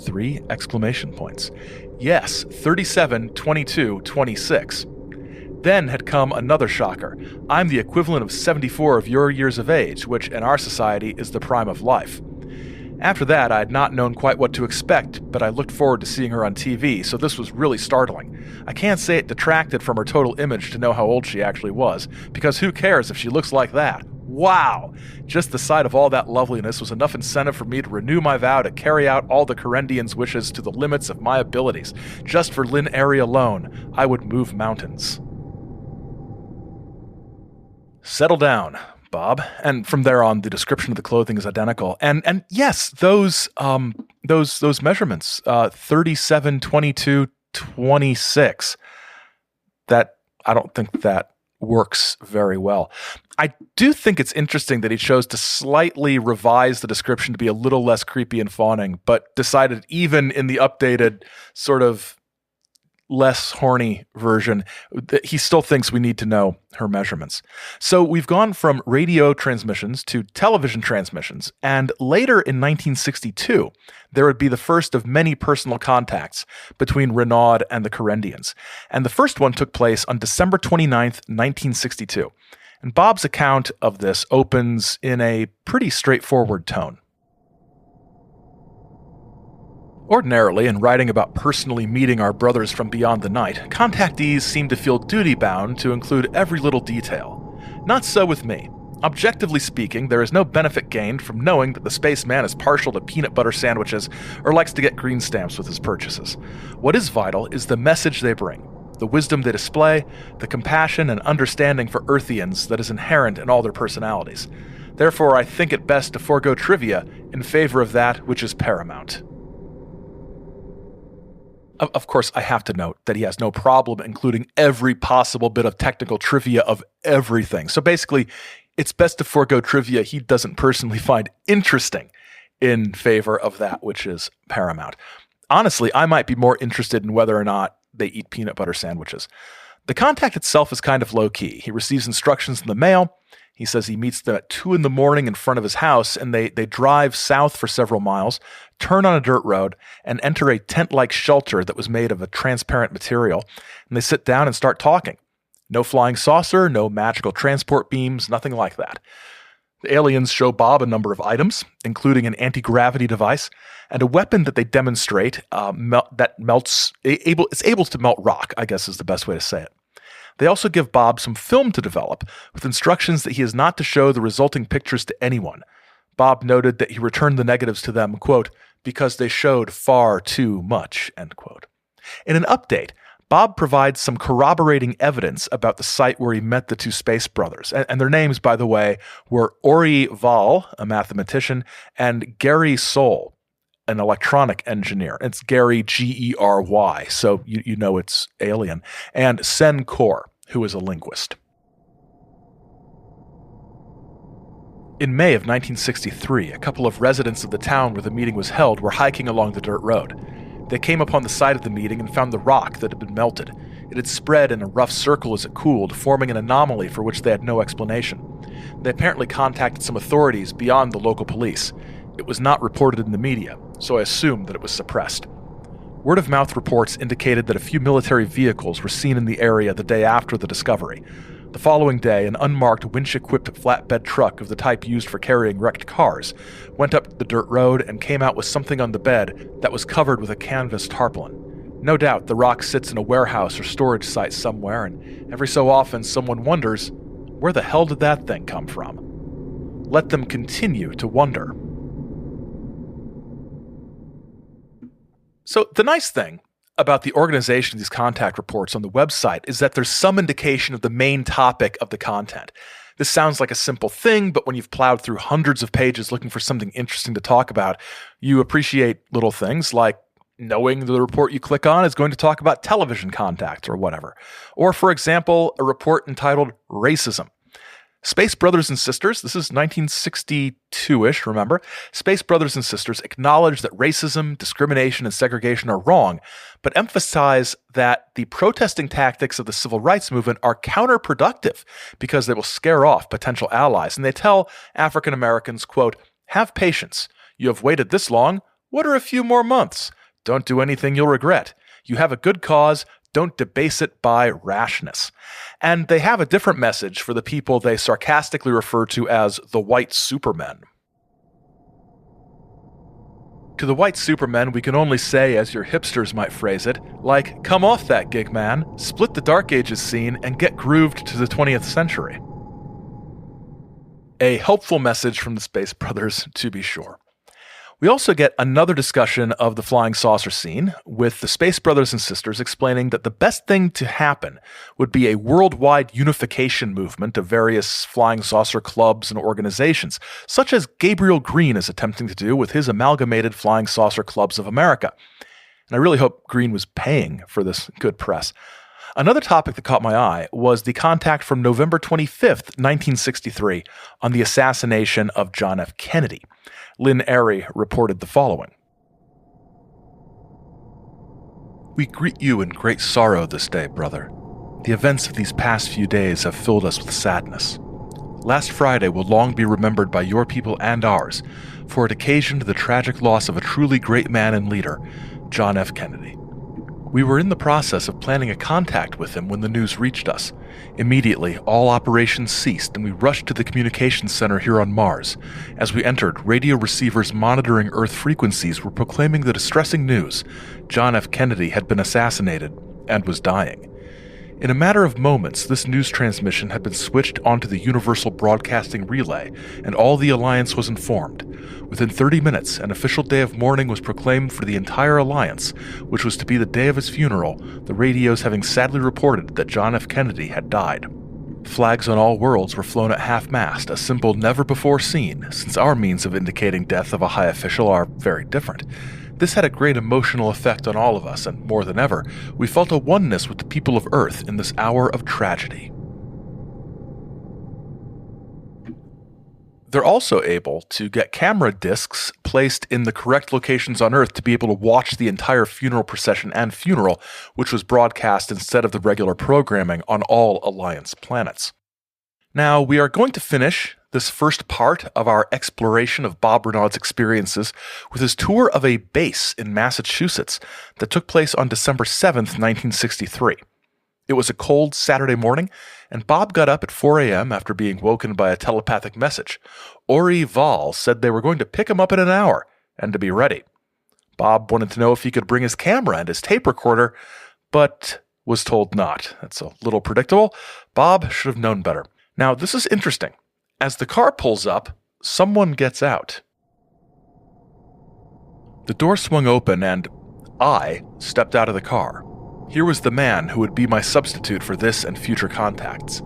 S3: 3 exclamation points. Yes, 37, 22, 26. Then had come another shocker. I'm the equivalent of 74 of your years of age, which in our society is the prime of life. After that, I had not known quite what to expect, but I looked forward to seeing her on TV, so this was really startling. I can't say it detracted from her total image to know how old she actually was, because who cares if she looks like that? Wow! Just the sight of all that loveliness was enough incentive for me to renew my vow to carry out all the Corendians' wishes to the limits of my abilities. Just for Lynn Airy alone, I would move mountains. Settle down, Bob. And from there on, the description of the clothing is identical. And yes, those measurements, 37, 22, 26. That I don't think that works very well. I do think it's interesting that he chose to slightly revise the description to be a little less creepy and fawning, but decided even in the updated sort of less horny version, he still thinks we need to know her measurements. So we've gone from radio transmissions to television transmissions, and later in 1962, there would be the first of many personal contacts between Renaud and the Carendians. And the first one took place on December 29th, 1962. And Bob's account of this opens in a pretty straightforward tone. Ordinarily, in writing about personally meeting our brothers from beyond the night, contactees seem to feel duty-bound to include every little detail. Not so with me. Objectively speaking, there is no benefit gained from knowing that the spaceman is partial to peanut butter sandwiches or likes to get green stamps with his purchases. What is vital is the message they bring, the wisdom they display, the compassion and understanding for Earthians that is inherent in all their personalities. Therefore, I think it best to forego trivia in favor of that which is paramount. Of course, I have to note that he has no problem including every possible bit of technical trivia of everything. So basically, it's best to forego trivia he doesn't personally find interesting in favor of that which is paramount. Honestly, I might be more interested in whether or not they eat peanut butter sandwiches. The contact itself is kind of low-key. He receives instructions in the mail. He says he meets them at 2 a.m. in front of his house, and they drive south for several miles, turn on a dirt road, and enter a tent-like shelter that was made of a transparent material, and they sit down and start talking. No flying saucer, no magical transport beams, nothing like that. The aliens show Bob a number of items, including an anti-gravity device and a weapon that they demonstrate it's able to melt rock, I guess is the best way to say it. They also give Bob some film to develop, with instructions that he is not to show the resulting pictures to anyone. Bob noted that he returned the negatives to them, quote, because they showed far too much, end quote. In an update, Bob provides some corroborating evidence about the site where he met the two space brothers. And their names, by the way, were Ori Val, a mathematician, and Gary Soule, an electronic engineer. It's Gary, Gery, so you know it's alien. And Sen Kaur, who is a linguist. In May of 1963, a couple of residents of the town where the meeting was held were hiking along the dirt road. They came upon the site of the meeting and found the rock that had been melted. It had spread in a rough circle as it cooled, forming an anomaly for which they had no explanation. They apparently contacted some authorities beyond the local police. It was not reported in the media, so I assumed that it was suppressed. Word-of-mouth reports indicated that a few military vehicles were seen in the area the day after the discovery. The following day, an unmarked winch-equipped flatbed truck of the type used for carrying wrecked cars went up the dirt road and came out with something on the bed that was covered with a canvas tarpaulin. No doubt the rock sits in a warehouse or storage site somewhere, and every so often someone wonders, where the hell did that thing come from? Let them continue to wonder. So the nice thing about the organization of these contact reports on the website is that there's some indication of the main topic of the content. This sounds like a simple thing, but when you've plowed through hundreds of pages looking for something interesting to talk about, you appreciate little things like knowing the report you click on is going to talk about television contacts or whatever. Or, for example, a report entitled Racism. Space Brothers and Sisters, this is 1962-ish, remember? Space Brothers and Sisters acknowledge that racism, discrimination, and segregation are wrong, but emphasize that the protesting tactics of the civil rights movement are counterproductive because they will scare off potential allies. And they tell African Americans, quote, have patience. You have waited this long. What are a few more months? Don't do anything you'll regret. You have a good cause. Don't debase it by rashness. And they have a different message for the people they sarcastically refer to as the white supermen. To the white supermen, we can only say, as your hipsters might phrase it, like, come off that gig, man, split the Dark Ages scene, and get grooved to the 20th century. A helpful message from the Space Brothers, to be sure. We also get another discussion of the flying saucer scene, with the Space Brothers and Sisters explaining that the best thing to happen would be a worldwide unification movement of various flying saucer clubs and organizations, such as Gabriel Green is attempting to do with his amalgamated Flying Saucer Clubs of America. And I really hope Green was paying for this good press. Another topic that caught my eye was the contact from November 25th, 1963, on the assassination of John F. Kennedy. Lynn Airy reported the following. We greet you in great sorrow this day, brother. The events of these past few days have filled us with sadness. Last Friday will long be remembered by your people and ours, for it occasioned the tragic loss of a truly great man and leader, John F. Kennedy. We were in the process of planning a contact with him when the news reached us. Immediately, all operations ceased and we rushed to the communications center here on Mars. As we entered, radio receivers monitoring Earth frequencies were proclaiming the distressing news: John F. Kennedy had been assassinated and was dying. In a matter of moments, this news transmission had been switched onto the Universal Broadcasting Relay, and all the Alliance was informed. Within 30 minutes, an official day of mourning was proclaimed for the entire Alliance, which was to be the day of his funeral, the radios having sadly reported that John F. Kennedy had died. Flags on all worlds were flown at half-mast, a symbol never before seen, since our means of indicating death of a high official are very different. This had a great emotional effect on all of us, and more than ever, we felt a oneness with the people of Earth in this hour of tragedy. They're also able to get camera discs placed in the correct locations on Earth to be able to watch the entire funeral procession and funeral, which was broadcast instead of the regular programming on all Alliance planets. Now, we are going to finish this first part of our exploration of Bob Renaud's experiences with his tour of a base in Massachusetts that took place on December 7th, 1963. It was a cold Saturday morning, and Bob got up at 4 a.m. after being woken by a telepathic message. Ori Val said they were going to pick him up in an hour, and to be ready. Bob wanted to know if he could bring his camera and his tape recorder, but was told not. That's a little predictable. Bob should have known better. Now, this is interesting. As the car pulls up, someone gets out. The door swung open and I stepped out of the car. Here was the man who would be my substitute for this and future contacts.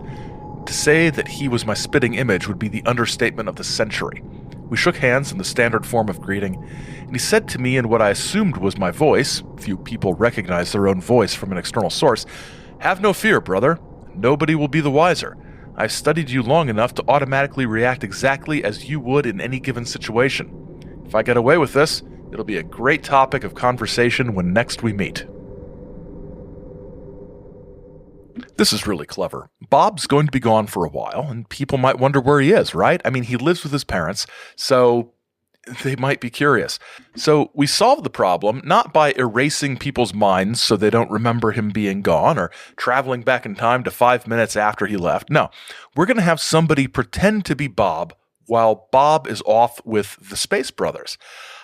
S3: To say that he was my spitting image would be the understatement of the century. We shook hands in the standard form of greeting, and he said to me in what I assumed was my voice — few people recognize their own voice from an external source — "Have no fear, brother. Nobody will be the wiser. I've studied you long enough to automatically react exactly as you would in any given situation. If I get away with this, it'll be a great topic of conversation when next we meet." This is really clever. Bob's going to be gone for a while, and people might wonder where he is, right? I mean, he lives with his parents, so they might be curious. So we solve the problem not by erasing people's minds so they don't remember him being gone or traveling back in time to 5 minutes after he left. No, we're going to have somebody pretend to be Bob while Bob is off with the Space Brothers.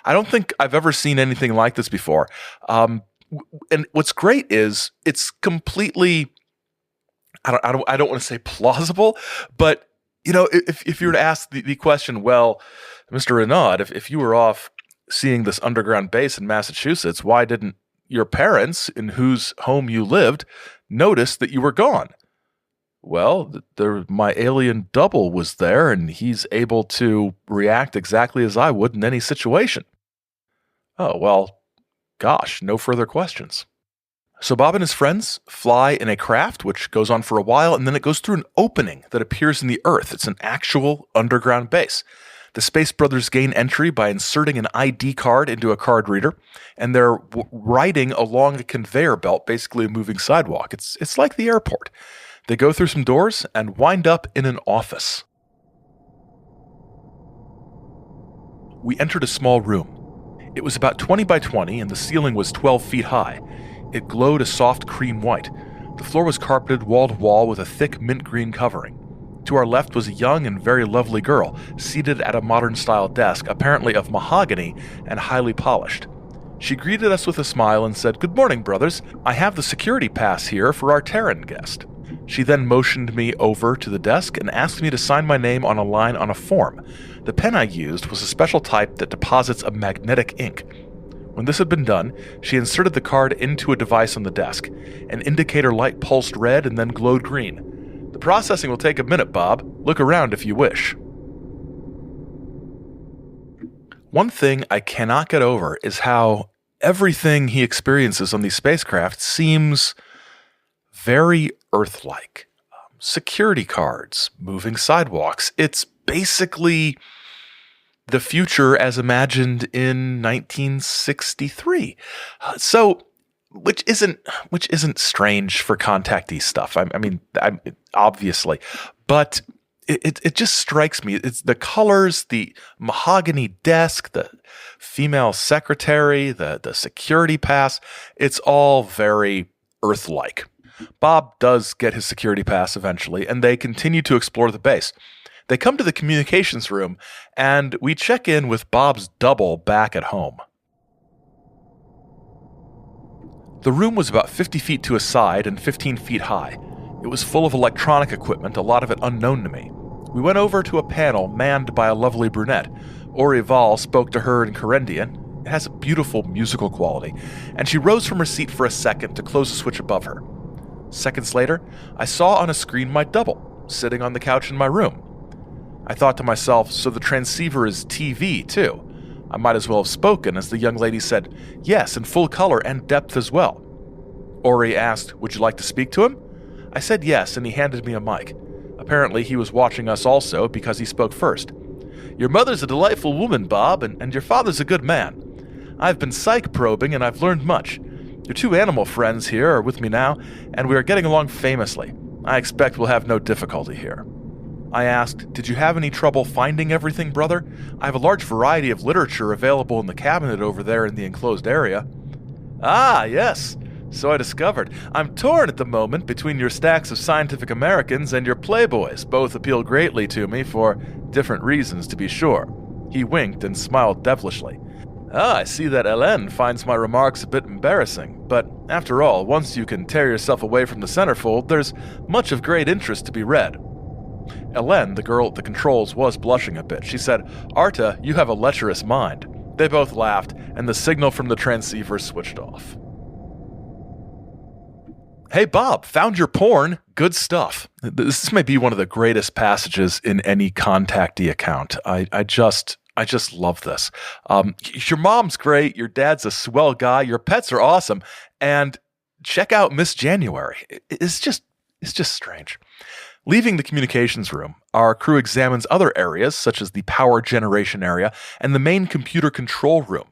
S3: I don't think I've ever seen anything like this before. And what's great is it's completely, I don't want to say plausible, but you know, if you were to ask the question, well, Mr. Renaud, if you were off seeing this underground base in Massachusetts, why didn't your parents, in whose home you lived, notice that you were gone? Well, my alien double was there, and he's able to react exactly as I would in any situation. Oh, well, gosh, no further questions. So Bob and his friends fly in a craft, which goes on for a while, and then it goes through an opening that appears in the Earth. It's an actual underground base. The Space Brothers gain entry by inserting an ID card into a card reader, and they're riding along a conveyor belt, basically a moving sidewalk. It's like the airport. They go through some doors and wind up in an office. We entered a small room. It was about 20 by 20, and the ceiling was 12 feet high. It glowed a soft cream white. The floor was carpeted wall to wall with a thick mint green covering. To our left was a young and very lovely girl, seated at a modern-style desk, apparently of mahogany and highly polished. She greeted us with a smile and said, "Good morning, brothers. I have the security pass here for our Terran guest." She then motioned me over to the desk and asked me to sign my name on a line on a form. The pen I used was a special type that deposits a magnetic ink. When this had been done, she inserted the card into a device on the desk. An indicator light pulsed red and then glowed green. "The processing will take a minute, Bob. Look around if you wish." One thing I cannot get over is how everything he experiences on these spacecraft seems very Earth-like. Security cards, moving sidewalks. It's basically the future as imagined in 1963. So which isn't strange for contactee stuff. Obviously, but it just strikes me. It's the colors, the mahogany desk, the female secretary, the security pass. It's all very Earth-like. Bob does get his security pass eventually, and they continue to explore the base. They come to the communications room, and we check in with Bob's double back at home. The room was about 50 feet to a side and 15 feet high. It was full of electronic equipment, a lot of it unknown to me. We went over to a panel manned by a lovely brunette. Orival spoke to her in Correndian. It has a beautiful musical quality, and she rose from her seat for a second to close a switch above her. Seconds later, I saw on a screen my double, sitting on the couch in my room. I thought to myself, so the transceiver is TV, too. I might as well have spoken, as the young lady said, yes, in full color and depth as well. Ori asked, would you like to speak to him? I said yes, and he handed me a mic. Apparently, he was watching us also, because he spoke first. Your mother's a delightful woman, Bob, and your father's a good man. I've been psych probing, and I've learned much. Your two animal friends here are with me now, and we are getting along famously. I expect we'll have no difficulty here. I asked, did you have any trouble finding everything, brother? I have a large variety of literature available in the cabinet over there in the enclosed area. Ah, yes. So I discovered. I'm torn at the moment between your stacks of Scientific Americans and your Playboys. Both appeal greatly to me for different reasons, to be sure. He winked and smiled devilishly. Ah, I see that Hélène finds my remarks a bit embarrassing, but after all, once you can tear yourself away from the centerfold, there's much of great interest to be read. Hélène, the girl at the controls, was blushing a bit. She said, Arta, you have a lecherous mind. They both laughed, and the signal from the transceiver switched off. Hey, Bob, found your porn. Good stuff. This may be one of the greatest passages in any contactee account. I just love this. Your mom's great. Your dad's a swell guy. Your pets are awesome. And check out Miss January. It's just strange. Leaving the communications room, our crew examines other areas, such as the power generation area and the main computer control room.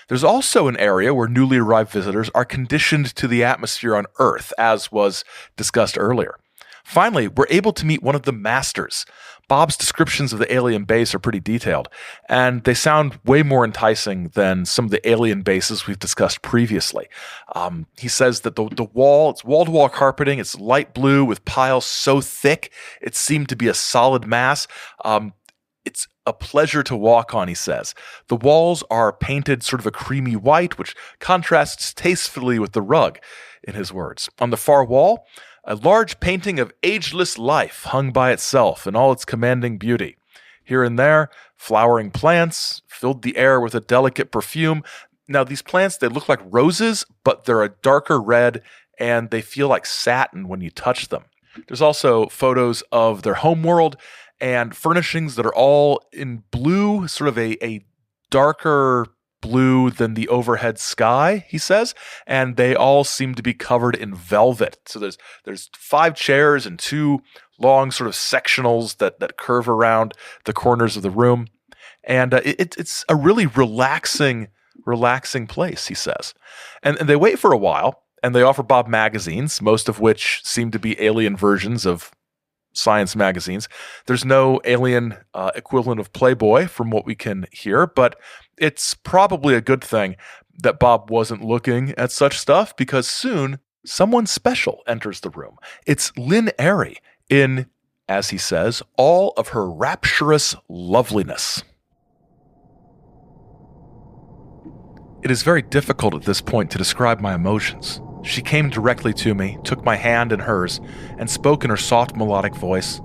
S3: There's also an area where newly arrived visitors are conditioned to the atmosphere on Earth, as was discussed earlier. Finally, we're able to meet one of the masters. Bob's descriptions of the alien base are pretty detailed, and they sound way more enticing than some of the alien bases we've discussed previously. He says that the wall, it's wall-to-wall carpeting, it's light blue with piles so thick it seemed to be a solid mass. It's a pleasure to walk on, he says. The walls are painted sort of a creamy white, which contrasts tastefully with the rug, in his words. On the far wall, a large painting of ageless life hung by itself in all its commanding beauty. Here and there, flowering plants filled the air with a delicate perfume. Now, these plants, they look like roses, but they're a darker red, and they feel like satin when you touch them. There's also photos of their homeworld and furnishings that are all in blue, sort of a darker blue than the overhead sky, he says, and they all seem to be covered in velvet. So there's 5 chairs and 2 long sort of sectionals that curve around the corners of the room, and it's a really relaxing place, he says. And they wait for a while, and they offer Bob magazines, most of which seem to be alien versions of science magazines. There's no alien equivalent of Playboy from what we can hear, but it's probably a good thing that Bob wasn't looking at such stuff, because soon someone special enters the room. It's Lynn Airy in, as he says, all of her rapturous loveliness. It is very difficult at this point to describe my emotions. She came directly to me, took my hand in hers, and spoke in her soft melodic voice.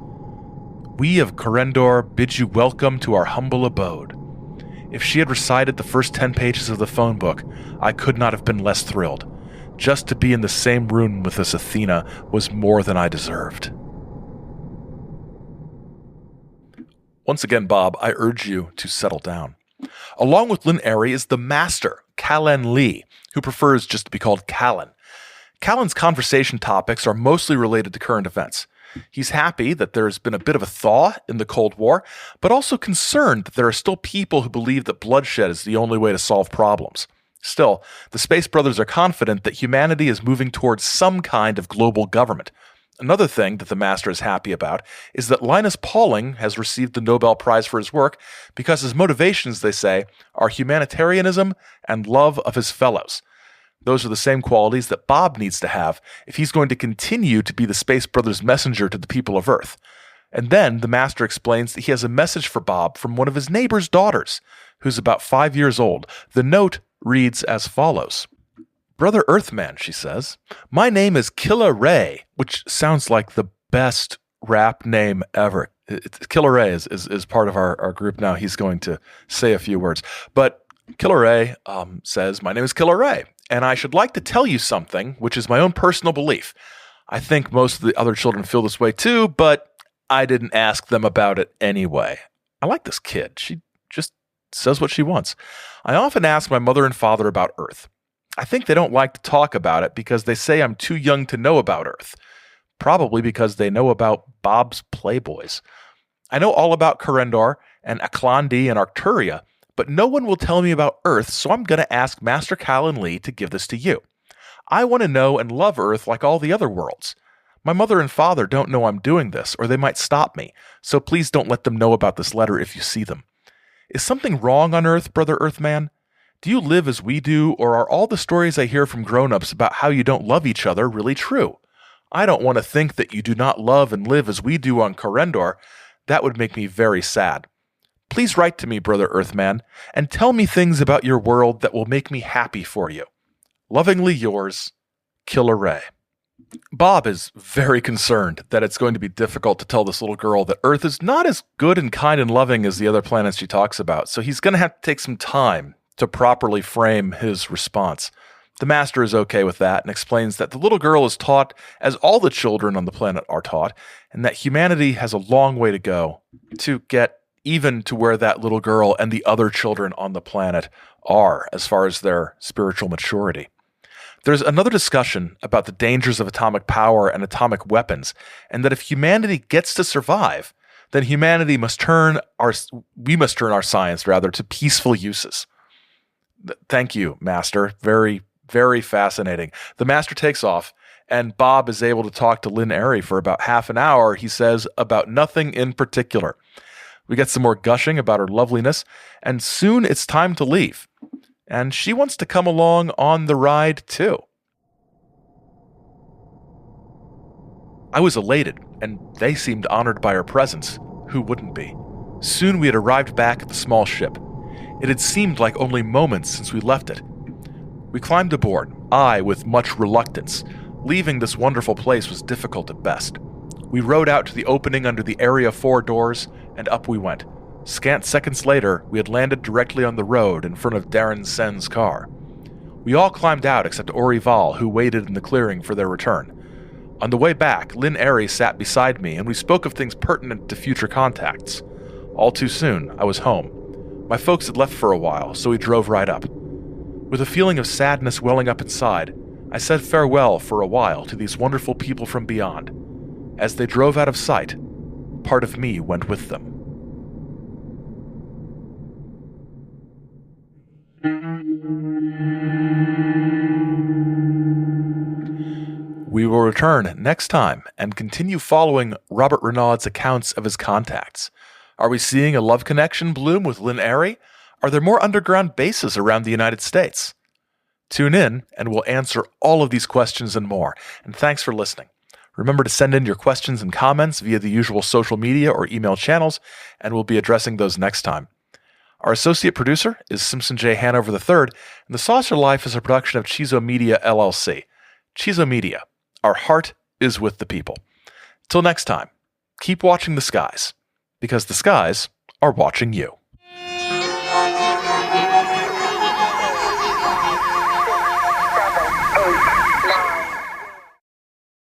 S3: We of Corendor bid you welcome to our humble abode. If she had recited the first 10 pages of the phone book, I could not have been less thrilled. Just to be in the same room with this Athena was more than I deserved. Once again, Bob, I urge you to settle down. Along with Lynn Airy is the master, Callan Lee, who prefers just to be called Callan. Callan's conversation topics are mostly related to current events. He's happy that there's been a bit of a thaw in the Cold War, but also concerned that there are still people who believe that bloodshed is the only way to solve problems. Still, the Space Brothers are confident that humanity is moving towards some kind of global government. Another thing that the Master is happy about is that Linus Pauling has received the Nobel Prize for his work because his motivations, they say, are humanitarianism and love of his fellows. Those are the same qualities that Bob needs to have if he's going to continue to be the Space Brothers' messenger to the people of Earth. And then the Master explains that he has a message for Bob from one of his neighbor's daughters, who's about 5 years old. The note reads as follows. Brother Earthman, she says, my name is Killa Ray, which sounds like the best rap name ever. Killa Ray is part of our group now. He's going to say a few words. But Killa Ray says, my name is Killa Ray, and I should like to tell you something, which is my own personal belief. I think most of the other children feel this way too, but I didn't ask them about it anyway. I like this kid. She just says what she wants. I often ask my mother and father about Earth. I think they don't like to talk about it because they say I'm too young to know about Earth. Probably because they know about Bob's Playboys. I know all about Corendor and Aklandi and Arcturia, but no one will tell me about Earth, so I'm going to ask Master Cal and Lee to give this to you. I want to know and love Earth like all the other worlds. My mother and father don't know I'm doing this, or they might stop me, so please don't let them know about this letter if you see them. Is something wrong on Earth, Brother Earthman? Do you live as we do, or are all the stories I hear from grown-ups about how you don't love each other really true? I don't want to think that you do not love and live as we do on Corendor. That would make me very sad. Please write to me, Brother Earthman, and tell me things about your world that will make me happy for you. Lovingly yours, Killa Ray. Bob is very concerned that it's going to be difficult to tell this little girl that Earth is not as good and kind and loving as the other planets she talks about, so he's going to have to take some time to properly frame his response. The Master is okay with that and explains that the little girl is taught as all the children on the planet are taught, and that humanity has a long way to go to get even to where that little girl and the other children on the planet are as far as their spiritual maturity. There's another discussion about the dangers of atomic power and atomic weapons, and that if humanity gets to survive, then we must turn our science to peaceful uses. Thank you, Master. Very, very fascinating. The Master takes off, and Bob is able to talk to Lynn Airy for about half an hour, he says, about nothing in particular. We get some more gushing about her loveliness, and soon it's time to leave. And she wants to come along on the ride, too. I was elated, and they seemed honored by her presence. Who wouldn't be? Soon we had arrived back at the small ship. It had seemed like only moments since we left it. We climbed aboard, I with much reluctance. Leaving this wonderful place was difficult at best. We rowed out to the opening under the Area 4 doors, and up we went. Scant seconds later, we had landed directly on the road in front of Darren Sen's car. We all climbed out except Orival, who waited in the clearing for their return. On the way back, Lynn Airy sat beside me, and we spoke of things pertinent to future contacts. All too soon, I was home. My folks had left for a while, so we drove right up. With a feeling of sadness welling up inside, I said farewell for a while to these wonderful people from beyond. As they drove out of sight, part of me went with them. We will return next time and continue following Robert Renaud's accounts of his contacts. Are we seeing a love connection bloom with Lynn Airy? Are there more underground bases around the United States? Tune in, and we'll answer all of these questions and more. And thanks for listening. Remember to send in your questions and comments via the usual social media or email channels, and we'll be addressing those next time. Our associate producer is Simpson J. Hanover III, and The Saucer Life is a production of Chizo Media, LLC. Chizo Media. Our heart is with the people. Till next time, keep watching the skies, because the skies are watching you.